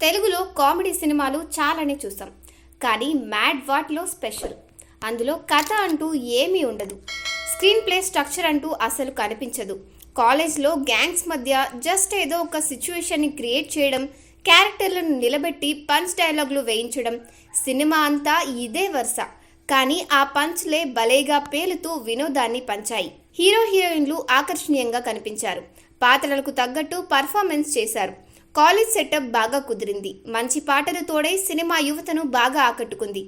తెలుగులో కామెడీ సినిమాలు చాలానే చూసాం. కానీ మ్యాడ్ వాట్లో స్పెషల్. అందులో కథ అంటూ ఏమీ ఉండదు. స్క్రీన్ ప్లే స్ట్రక్చర్ అంటూ అసలు కనిపించదు. కాలేజ్లో గ్యాంగ్స్ మధ్య జస్ట్ ఏదో ఒక సిచ్యువేషన్ని క్రియేట్ చేయడం, క్యారెక్టర్లను నిలబెట్టి పంచ్ డైలాగులు వేయించడం, సినిమా అంతా ఇదే వరుస. కానీ ఆ పంచ్లే భలేగా పేలుతూ వినోదాన్ని పంచాయి. హీరో హీరోయిన్లు ఆకర్షణీయంగా కనిపించారు. పాత్రలకు తగ్గట్టు పర్ఫార్మెన్స్ చేశారు. కాలేజ్ సెటప్ బాగా కుదిరింది. మంచి పాటలు తోడై సినిమా యువతను బాగా ఆకట్టుకుంది.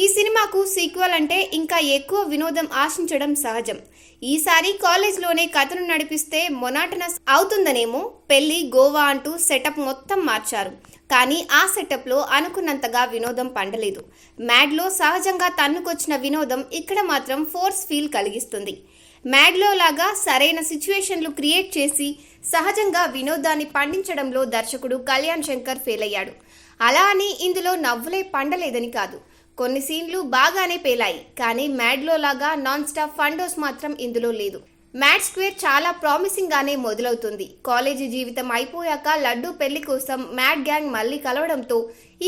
ఈ సినిమాకు సీక్వెల్ అంటే ఇంకా ఎక్కువ వినోదం ఆశించడం సహజం. ఈసారి కాలేజ్లోనే కథను నడిపిస్తే మొనాటనస్ అవుతుందనేమో పెళ్లి గోవా అంటూ సెటప్ మొత్తం మార్చారు. కానీ ఆ సెటప్లో అనుకున్నంతగా వినోదం పండలేదు. మ్యాడ్లో సహజంగా తన్నుకొచ్చిన వినోదం ఇక్కడ మాత్రం ఫోర్స్ ఫీల్ కలిగిస్తుంది. మ్యాడ్లో లాగా సరైన సిచ్యువేషన్లు క్రియేట్ చేసి సహజంగా వినోదాన్ని పండించడంలో దర్శకుడు కళ్యాణ్ శంకర్ ఫెయిల్ అయ్యాడు. అలా అని ఇందులో నవ్వులే పండలేదని కాదు. కొన్ని సీన్లు బాగానే పేలాయి. కానీ మ్యాడ్లో లాగా నాన్ స్టాప్ ఫండోస్ మాత్రం ఇందులో లేదు. మ్యాడ్ స్క్వేర్ చాలా ప్రామిసింగ్ గానే మొదలవుతుంది. కాలేజీ జీవితం అయిపోయాక లడ్డు పెళ్లి కోసం మ్యాడ్ గ్యాంగ్ మళ్ళీ కలవడంతో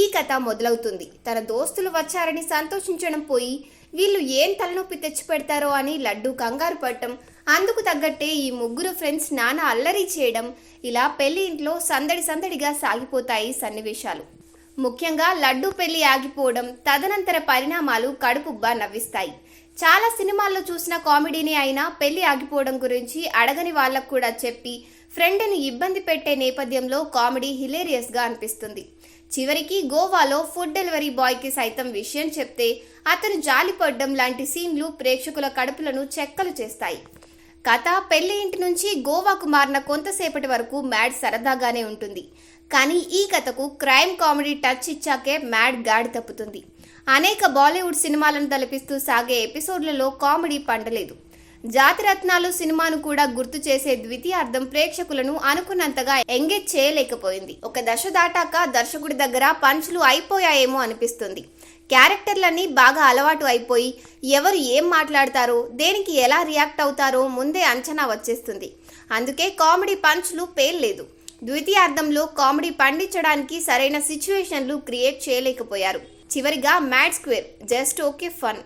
ఈ కథ మొదలవుతుంది. తన దోస్తులు వచ్చారని సంతోషించడం పోయి వీళ్ళు ఏం తలనొప్పి తెచ్చి పెడతారో అని లడ్డు కంగారు పడటం, అందుకు తగ్గట్టే ఈ ముగ్గురు ఫ్రెండ్స్ నానా అల్లరి చేయడం, ఇలా పెళ్లి ఇంట్లో సందడి సందడిగా సాగిపోతాయి సన్నివేశాలు. ముఖ్యంగా లడ్డు పెళ్లి ఆగిపోవడం, తదనంతర పరిణామాలు కడుపుబ్బా నవ్విస్తాయి. చాలా సినిమాల్లో చూసిన కామెడీని అయినా పెళ్లి ఆగిపోవడం గురించి అడగని వాళ్ళకు కూడా చెప్పి ఫ్రెండ్ని ఇబ్బంది పెట్టే నేపథ్యంలో కామెడీ హిలేరియస్గా అనిపిస్తుంది. చివరికి గోవాలో ఫుడ్ డెలివరీ బాయ్కి సైతం విషయం చెప్తే అతను జాలిపడ్డం లాంటి సీన్లు ప్రేక్షకుల కడుపులను చెక్కలు చేస్తాయి. కథ పెళ్లి ఇంటి నుంచి గోవాకు మారిన కొంతసేపటి వరకు మ్యాడ్ సరదాగానే ఉంటుంది. కానీ ఈ కథకు క్రైమ్ కామెడీ టచ్ ఇచ్చాకే మ్యాడ్ గాడి తప్పుతుంది. అనేక బాలీవుడ్ సినిమాలను తలపిస్తూ సాగే ఎపిసోడ్లలో కామెడీ పండలేదు. జాతిరత్నాలు సినిమాను కూడా గుర్తు చేసే ద్వితీయార్థం ప్రేక్షకులను అనుకున్నంతగా ఎంగేజ్ చేయలేకపోయింది. ఒక దశ దాటాక దర్శకుడి దగ్గర పంచులు అయిపోయాయేమో అనిపిస్తుంది. క్యారెక్టర్లన్నీ బాగా అలవాటు అయిపోయి ఎవరు ఏం మాట్లాడతారో, దేనికి ఎలా రియాక్ట్ అవుతారో ముందే అంచనా వచ్చేస్తుంది. అందుకే కామెడీ పంచ్లు పేల్లేదు. ద్వితీయార్థంలో కామెడీ పండించడానికి సరైన సిచ్యువేషన్లు క్రియేట్ చేయలేకపోయారు. చివరిగా mad square just okay fun.